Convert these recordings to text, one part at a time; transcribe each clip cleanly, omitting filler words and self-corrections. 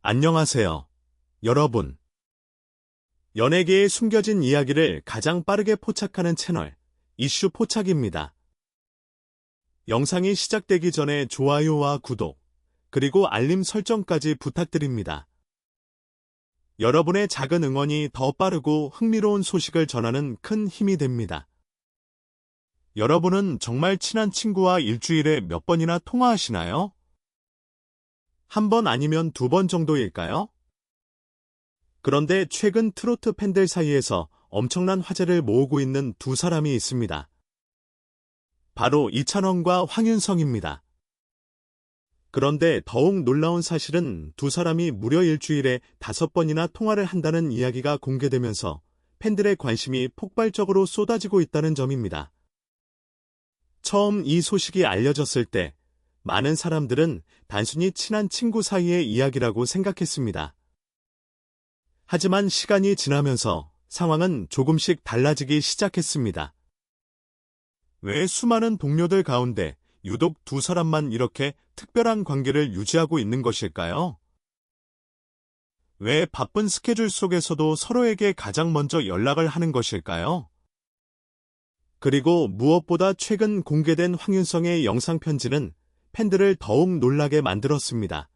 안녕하세요, 여러분. 연예계의 숨겨진 이야기를 가장 빠르게 포착하는 채널, 이슈 포착입니다. 영상이 시작되기 전에 좋아요와 구독, 그리고 알림 설정까지 부탁드립니다. 여러분의 작은 응원이 더 빠르고 흥미로운 소식을 전하는 큰 힘이 됩니다. 여러분은 정말 친한 친구와 일주일에 몇 번이나 통화하시나요? 한 번 아니면 두 번 정도일까요? 그런데 최근 트로트 팬들 사이에서 엄청난 화제를 모으고 있는 두 사람이 있습니다. 바로 이찬원과 황윤성입니다. 그런데 더욱 놀라운 사실은 두 사람이 무려 일주일에 5번이나 통화를 한다는 이야기가 공개되면서 팬들의 관심이 폭발적으로 쏟아지고 있다는 점입니다. 처음 이 소식이 알려졌을 때 많은 사람들은 단순히 친한 친구 사이의 이야기라고 생각했습니다. 하지만 시간이 지나면서 상황은 조금씩 달라지기 시작했습니다. 왜 수많은 동료들 가운데 유독 두 사람만 이렇게 특별한 관계를 유지하고 있는 것일까요? 왜 바쁜 스케줄 속에서도 서로에게 가장 먼저 연락을 하는 것일까요? 그리고 무엇보다 최근 공개된 황윤성의 영상 편지는 팬들을 더욱 놀라게 만들었습니다.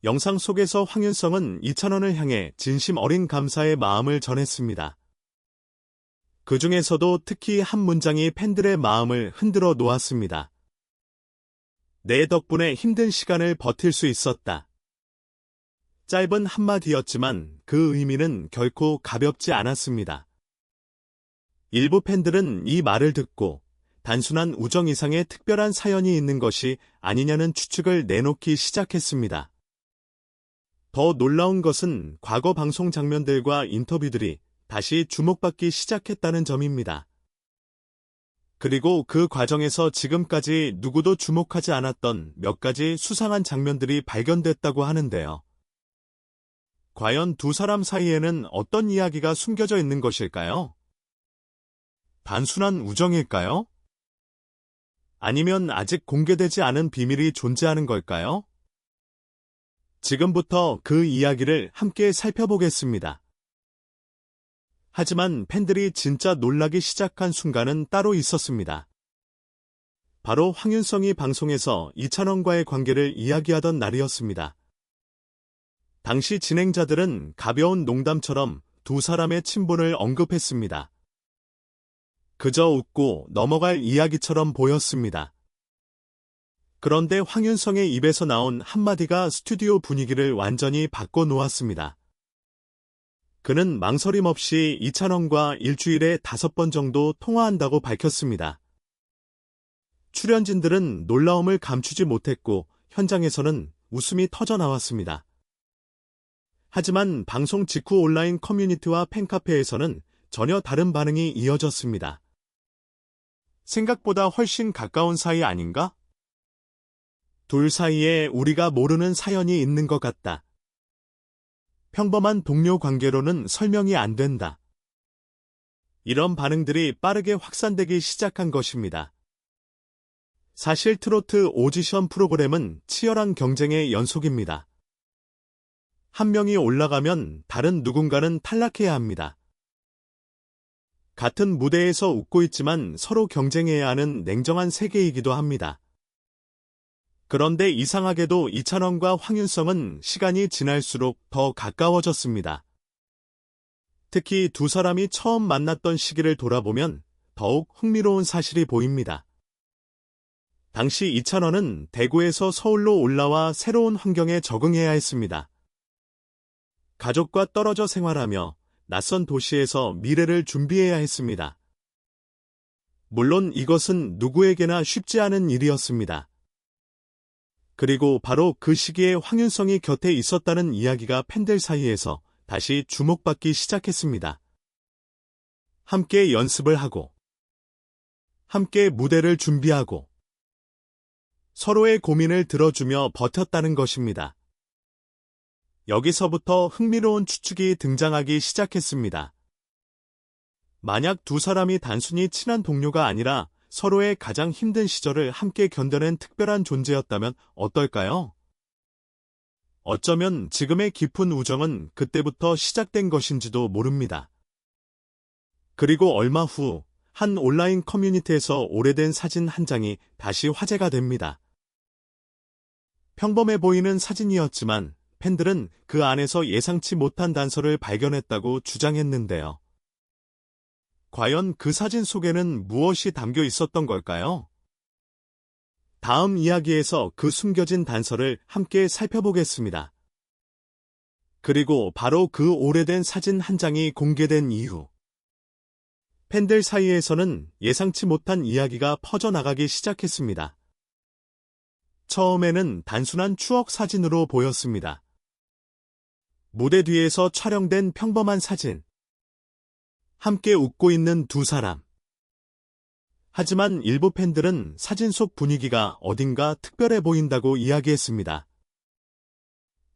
영상 속에서 황윤성은 이찬원을 향해 진심 어린 감사의 마음을 전했습니다. 그 중에서도 특히 한 문장이 팬들의 마음을 흔들어 놓았습니다. 내 덕분에 힘든 시간을 버틸 수 있었다. 짧은 한마디였지만 그 의미는 결코 가볍지 않았습니다. 일부 팬들은 이 말을 듣고 단순한 우정 이상의 특별한 사연이 있는 것이 아니냐는 추측을 내놓기 시작했습니다. 더 놀라운 것은 과거 방송 장면들과 인터뷰들이 다시 주목받기 시작했다는 점입니다. 그리고 그 과정에서 지금까지 누구도 주목하지 않았던 몇 가지 수상한 장면들이 발견됐다고 하는데요. 과연 두 사람 사이에는 어떤 이야기가 숨겨져 있는 것일까요? 단순한 우정일까요? 아니면 아직 공개되지 않은 비밀이 존재하는 걸까요? 지금부터 그 이야기를 함께 살펴보겠습니다. 하지만 팬들이 진짜 놀라기 시작한 순간은 따로 있었습니다. 바로 황윤성이 방송에서 이찬원과의 관계를 이야기하던 날이었습니다. 당시 진행자들은 가벼운 농담처럼 두 사람의 친분을 언급했습니다. 그저 웃고 넘어갈 이야기처럼 보였습니다. 그런데 황윤성의 입에서 나온 한마디가 스튜디오 분위기를 완전히 바꿔놓았습니다. 그는 망설임 없이 이찬원과 일주일에 5번 정도 통화한다고 밝혔습니다. 출연진들은 놀라움을 감추지 못했고 현장에서는 웃음이 터져나왔습니다. 하지만 방송 직후 온라인 커뮤니티와 팬카페에서는 전혀 다른 반응이 이어졌습니다. 생각보다 훨씬 가까운 사이 아닌가? 둘 사이에 우리가 모르는 사연이 있는 것 같다. 평범한 동료 관계로는 설명이 안 된다. 이런 반응들이 빠르게 확산되기 시작한 것입니다. 사실 트로트 오디션 프로그램은 치열한 경쟁의 연속입니다. 한 명이 올라가면 다른 누군가는 탈락해야 합니다. 같은 무대에서 웃고 있지만 서로 경쟁해야 하는 냉정한 세계이기도 합니다. 그런데 이상하게도 이찬원과 황윤성은 시간이 지날수록 더 가까워졌습니다. 특히 두 사람이 처음 만났던 시기를 돌아보면 더욱 흥미로운 사실이 보입니다. 당시 이찬원은 대구에서 서울로 올라와 새로운 환경에 적응해야 했습니다. 가족과 떨어져 생활하며 낯선 도시에서 미래를 준비해야 했습니다. 물론 이것은 누구에게나 쉽지 않은 일이었습니다. 그리고 바로 그 시기에 황윤성이 곁에 있었다는 이야기가 팬들 사이에서 다시 주목받기 시작했습니다. 함께 연습을 하고, 함께 무대를 준비하고, 서로의 고민을 들어주며 버텼다는 것입니다. 여기서부터 흥미로운 추측이 등장하기 시작했습니다. 만약 두 사람이 단순히 친한 동료가 아니라 서로의 가장 힘든 시절을 함께 견뎌낸 특별한 존재였다면 어떨까요? 어쩌면 지금의 깊은 우정은 그때부터 시작된 것인지도 모릅니다. 그리고 얼마 후, 한 온라인 커뮤니티에서 오래된 사진 한 장이 다시 화제가 됩니다. 평범해 보이는 사진이었지만 팬들은 그 안에서 예상치 못한 단서를 발견했다고 주장했는데요. 과연 그 사진 속에는 무엇이 담겨 있었던 걸까요? 다음 이야기에서 그 숨겨진 단서를 함께 살펴보겠습니다. 그리고 바로 그 오래된 사진 한 장이 공개된 이후, 팬들 사이에서는 예상치 못한 이야기가 퍼져나가기 시작했습니다. 처음에는 단순한 추억 사진으로 보였습니다. 무대 뒤에서 촬영된 평범한 사진. 함께 웃고 있는 두 사람. 하지만 일부 팬들은 사진 속 분위기가 어딘가 특별해 보인다고 이야기했습니다.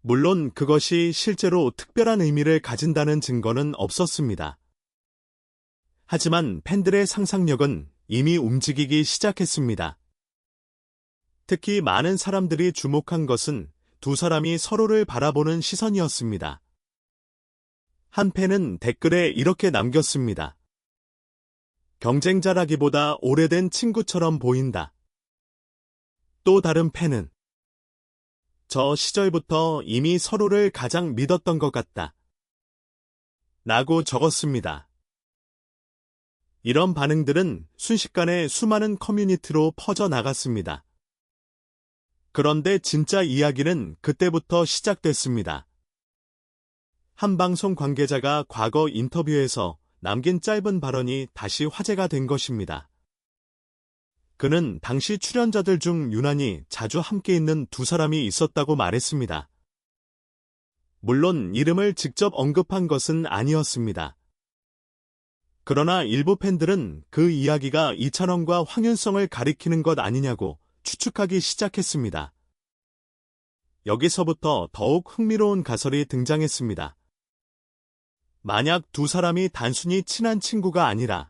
물론 그것이 실제로 특별한 의미를 가진다는 증거는 없었습니다. 하지만 팬들의 상상력은 이미 움직이기 시작했습니다. 특히 많은 사람들이 주목한 것은 두 사람이 서로를 바라보는 시선이었습니다. 한 팬은 댓글에 이렇게 남겼습니다. 경쟁자라기보다 오래된 친구처럼 보인다. 또 다른 팬은 저 시절부터 이미 서로를 가장 믿었던 것 같다. 라고 적었습니다. 이런 반응들은 순식간에 수많은 커뮤니티로 퍼져나갔습니다. 그런데 진짜 이야기는 그때부터 시작됐습니다. 한 방송 관계자가 과거 인터뷰에서 남긴 짧은 발언이 다시 화제가 된 것입니다. 그는 당시 출연자들 중 유난히 자주 함께 있는 두 사람이 있었다고 말했습니다. 물론 이름을 직접 언급한 것은 아니었습니다. 그러나 일부 팬들은 그 이야기가 이찬원과 황윤성을 가리키는 것 아니냐고 추측하기 시작했습니다. 여기서부터 더욱 흥미로운 가설이 등장했습니다. 만약 두 사람이 단순히 친한 친구가 아니라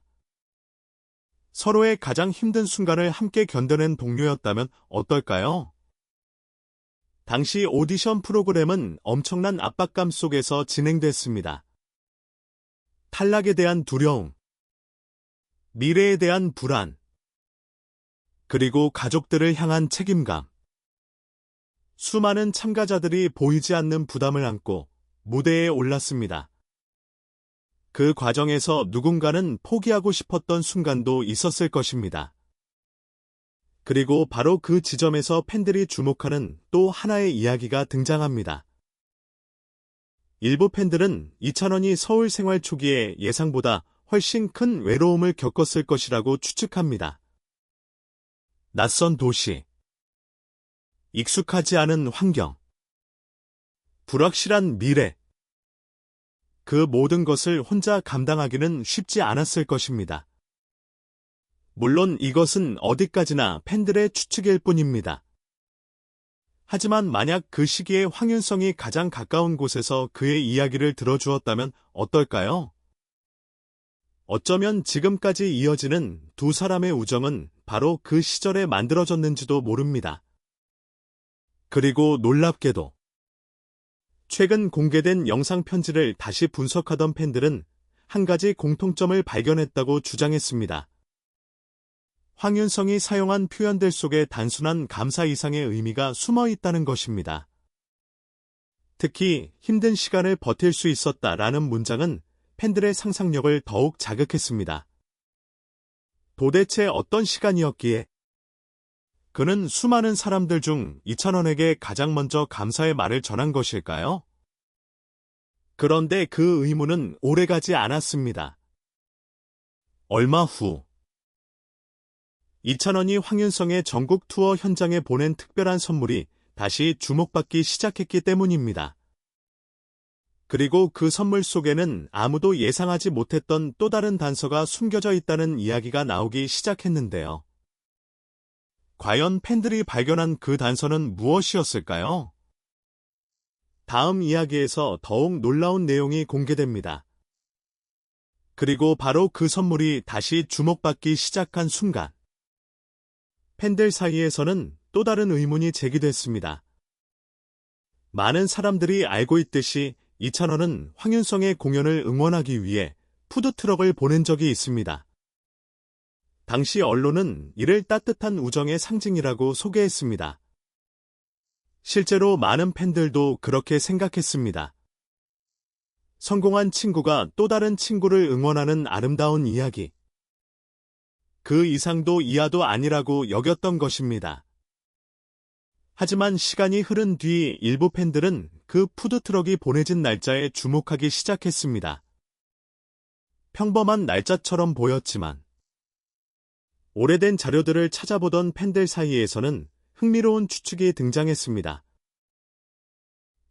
서로의 가장 힘든 순간을 함께 견뎌낸 동료였다면 어떨까요? 당시 오디션 프로그램은 엄청난 압박감 속에서 진행됐습니다. 탈락에 대한 두려움, 미래에 대한 불안, 그리고 가족들을 향한 책임감. 수많은 참가자들이 보이지 않는 부담을 안고 무대에 올랐습니다. 그 과정에서 누군가는 포기하고 싶었던 순간도 있었을 것입니다. 그리고 바로 그 지점에서 팬들이 주목하는 또 하나의 이야기가 등장합니다. 일부 팬들은 이찬원이 서울 생활 초기에 예상보다 훨씬 큰 외로움을 겪었을 것이라고 추측합니다. 낯선 도시, 익숙하지 않은 환경, 불확실한 미래. 그 모든 것을 혼자 감당하기는 쉽지 않았을 것입니다. 물론 이것은 어디까지나 팬들의 추측일 뿐입니다. 하지만 만약 그 시기에 황윤성이 가장 가까운 곳에서 그의 이야기를 들어주었다면 어떨까요? 어쩌면 지금까지 이어지는 두 사람의 우정은 바로 그 시절에 만들어졌는지도 모릅니다. 그리고 놀랍게도 최근 공개된 영상 편지를 다시 분석하던 팬들은 한 가지 공통점을 발견했다고 주장했습니다. 황윤성이 사용한 표현들 속에 단순한 감사 이상의 의미가 숨어 있다는 것입니다. 특히 힘든 시간을 버틸 수 있었다라는 문장은 팬들의 상상력을 더욱 자극했습니다. 도대체 어떤 시간이었기에 그는 수많은 사람들 중 이찬원에게 가장 먼저 감사의 말을 전한 것일까요? 그런데 그 의문은 오래가지 않았습니다. 얼마 후 이찬원이 황윤성의 전국 투어 현장에 보낸 특별한 선물이 다시 주목받기 시작했기 때문입니다. 그리고 그 선물 속에는 아무도 예상하지 못했던 또 다른 단서가 숨겨져 있다는 이야기가 나오기 시작했는데요. 과연 팬들이 발견한 그 단서는 무엇이었을까요? 다음 이야기에서 더욱 놀라운 내용이 공개됩니다. 그리고 바로 그 선물이 다시 주목받기 시작한 순간, 팬들 사이에서는 또 다른 의문이 제기됐습니다. 많은 사람들이 알고 있듯이 이찬원은 황윤성의 공연을 응원하기 위해 푸드트럭을 보낸 적이 있습니다. 당시 언론은 이를 따뜻한 우정의 상징이라고 소개했습니다. 실제로 많은 팬들도 그렇게 생각했습니다. 성공한 친구가 또 다른 친구를 응원하는 아름다운 이야기. 그 이상도 이하도 아니라고 여겼던 것입니다. 하지만 시간이 흐른 뒤 일부 팬들은 그 푸드트럭이 보내진 날짜에 주목하기 시작했습니다. 평범한 날짜처럼 보였지만 오래된 자료들을 찾아보던 팬들 사이에서는 흥미로운 추측이 등장했습니다.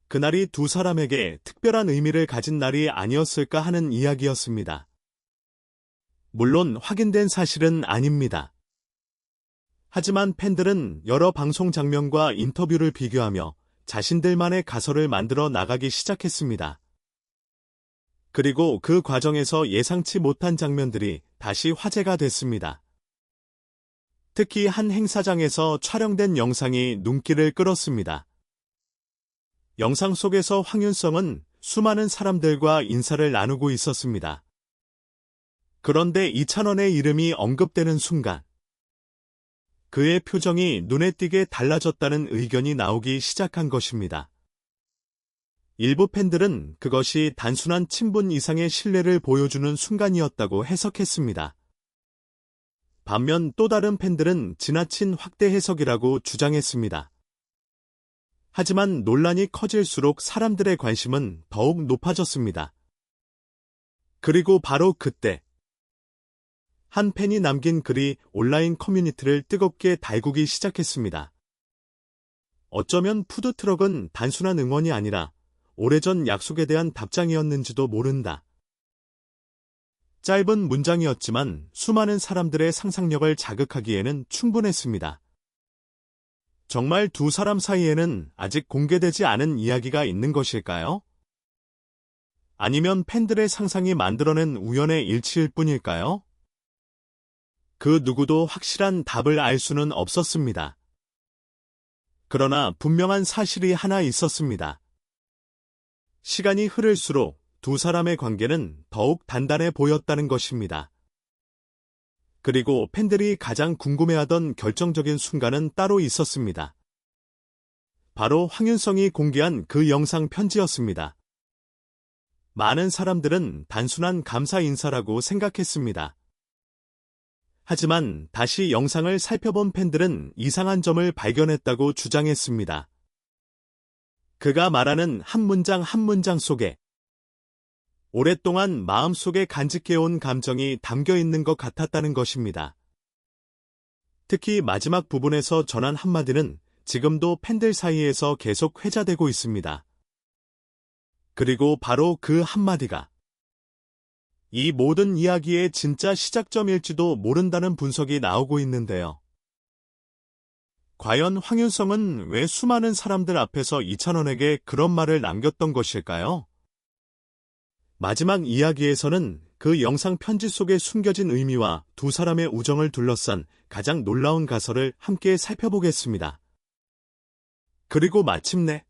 그날이 두 사람에게 특별한 의미를 가진 날이 아니었을까 하는 이야기였습니다. 물론 확인된 사실은 아닙니다. 하지만 팬들은 여러 방송 장면과 인터뷰를 비교하며 자신들만의 가설을 만들어 나가기 시작했습니다. 그리고 그 과정에서 예상치 못한 장면들이 다시 화제가 됐습니다. 특히 한 행사장에서 촬영된 영상이 눈길을 끌었습니다. 영상 속에서 황윤성은 수많은 사람들과 인사를 나누고 있었습니다. 그런데 이찬원의 이름이 언급되는 순간 그의 표정이 눈에 띄게 달라졌다는 의견이 나오기 시작한 것입니다. 일부 팬들은 그것이 단순한 친분 이상의 신뢰를 보여주는 순간이었다고 해석했습니다. 반면 또 다른 팬들은 지나친 확대 해석이라고 주장했습니다. 하지만 논란이 커질수록 사람들의 관심은 더욱 높아졌습니다. 그리고 바로 그때 한 팬이 남긴 글이 온라인 커뮤니티를 뜨겁게 달구기 시작했습니다. 어쩌면 푸드트럭은 단순한 응원이 아니라 오래전 약속에 대한 답장이었는지도 모른다. 짧은 문장이었지만 수많은 사람들의 상상력을 자극하기에는 충분했습니다. 정말 두 사람 사이에는 아직 공개되지 않은 이야기가 있는 것일까요? 아니면 팬들의 상상이 만들어낸 우연의 일치일 뿐일까요? 그 누구도 확실한 답을 알 수는 없었습니다. 그러나 분명한 사실이 하나 있었습니다. 시간이 흐를수록 두 사람의 관계는 더욱 단단해 보였다는 것입니다. 그리고 팬들이 가장 궁금해하던 결정적인 순간은 따로 있었습니다. 바로 황윤성이 공개한 그 영상 편지였습니다. 많은 사람들은 단순한 감사 인사라고 생각했습니다. 하지만 다시 영상을 살펴본 팬들은 이상한 점을 발견했다고 주장했습니다. 그가 말하는 한 문장 한 문장 속에 오랫동안 마음속에 간직해온 감정이 담겨 있는 것 같았다는 것입니다. 특히 마지막 부분에서 전한 한마디는 지금도 팬들 사이에서 계속 회자되고 있습니다. 그리고 바로 그 한마디가 이 모든 이야기의 진짜 시작점일지도 모른다는 분석이 나오고 있는데요. 과연 황윤성은 왜 수많은 사람들 앞에서 이찬원에게 그런 말을 남겼던 것일까요? 마지막 이야기에서는 그 영상 편지 속에 숨겨진 의미와 두 사람의 우정을 둘러싼 가장 놀라운 가설을 함께 살펴보겠습니다. 그리고 마침내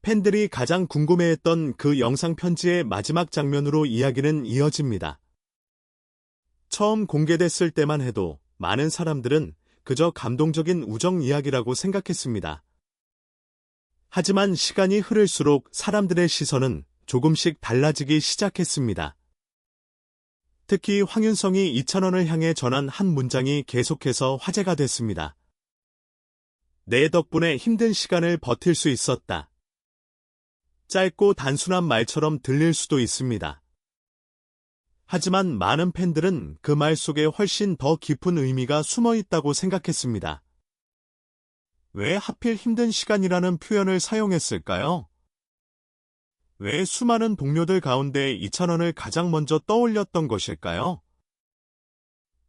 팬들이 가장 궁금해했던 그 영상 편지의 마지막 장면으로 이야기는 이어집니다. 처음 공개됐을 때만 해도 많은 사람들은 그저 감동적인 우정 이야기라고 생각했습니다. 하지만 시간이 흐를수록 사람들의 시선은 조금씩 달라지기 시작했습니다. 특히 황윤성이 이찬원을 향해 전한 한 문장이 계속해서 화제가 됐습니다. 내 덕분에 힘든 시간을 버틸 수 있었다. 짧고 단순한 말처럼 들릴 수도 있습니다. 하지만 많은 팬들은 그 말 속에 훨씬 더 깊은 의미가 숨어 있다고 생각했습니다. 왜 하필 힘든 시간이라는 표현을 사용했을까요? 왜 수많은 동료들 가운데 이찬원을 가장 먼저 떠올렸던 것일까요?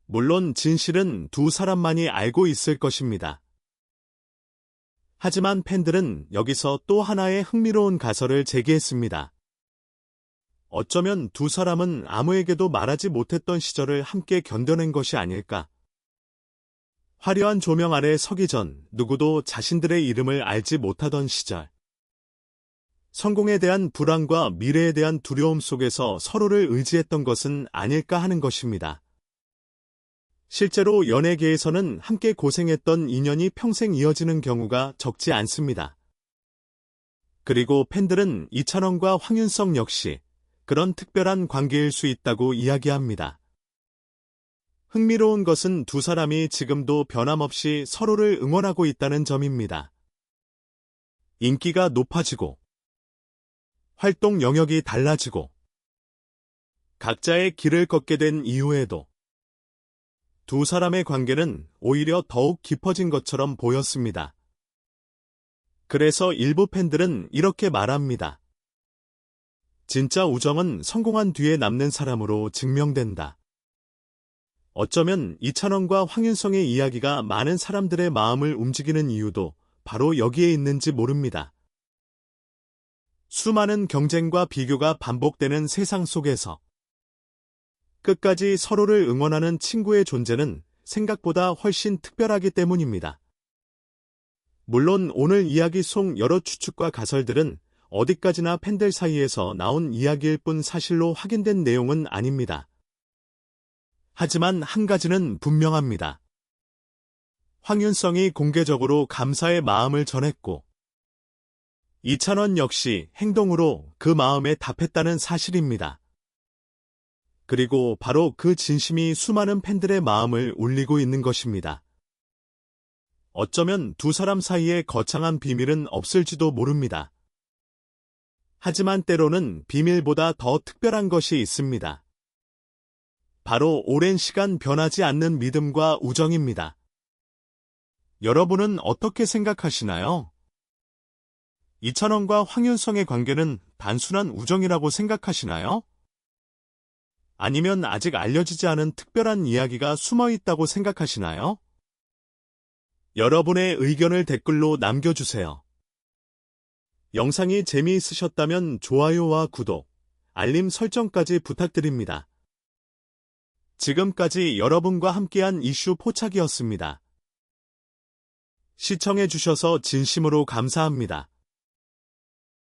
물론 진실은 두 사람만이 알고 있을 것입니다. 하지만 팬들은 여기서 또 하나의 흥미로운 가설을 제기했습니다. 어쩌면 두 사람은 아무에게도 말하지 못했던 시절을 함께 견뎌낸 것이 아닐까. 화려한 조명 아래 서기 전 누구도 자신들의 이름을 알지 못하던 시절. 성공에 대한 불안과 미래에 대한 두려움 속에서 서로를 의지했던 것은 아닐까 하는 것입니다. 실제로 연예계에서는 함께 고생했던 인연이 평생 이어지는 경우가 적지 않습니다. 그리고 팬들은 이찬원과 황윤성 역시 그런 특별한 관계일 수 있다고 이야기합니다. 흥미로운 것은 두 사람이 지금도 변함없이 서로를 응원하고 있다는 점입니다. 인기가 높아지고, 활동 영역이 달라지고, 각자의 길을 걷게 된 이후에도 두 사람의 관계는 오히려 더욱 깊어진 것처럼 보였습니다. 그래서 일부 팬들은 이렇게 말합니다. 진짜 우정은 성공한 뒤에 남는 사람으로 증명된다. 어쩌면 이찬원과 황윤성의 이야기가 많은 사람들의 마음을 움직이는 이유도 바로 여기에 있는지 모릅니다. 수많은 경쟁과 비교가 반복되는 세상 속에서 끝까지 서로를 응원하는 친구의 존재는 생각보다 훨씬 특별하기 때문입니다. 물론 오늘 이야기 속 여러 추측과 가설들은 어디까지나 팬들 사이에서 나온 이야기일 뿐 사실로 확인된 내용은 아닙니다. 하지만 한 가지는 분명합니다. 황윤성이 공개적으로 감사의 마음을 전했고, 이찬원 역시 행동으로 그 마음에 답했다는 사실입니다. 그리고 바로 그 진심이 수많은 팬들의 마음을 울리고 있는 것입니다. 어쩌면 두 사람 사이에 거창한 비밀은 없을지도 모릅니다. 하지만 때로는 비밀보다 더 특별한 것이 있습니다. 바로 오랜 시간 변하지 않는 믿음과 우정입니다. 여러분은 어떻게 생각하시나요? 이찬원과 황윤성의 관계는 단순한 우정이라고 생각하시나요? 아니면 아직 알려지지 않은 특별한 이야기가 숨어 있다고 생각하시나요? 여러분의 의견을 댓글로 남겨주세요. 영상이 재미있으셨다면 좋아요와 구독, 알림 설정까지 부탁드립니다. 지금까지 여러분과 함께한 이슈 포착이었습니다. 시청해주셔서 진심으로 감사합니다.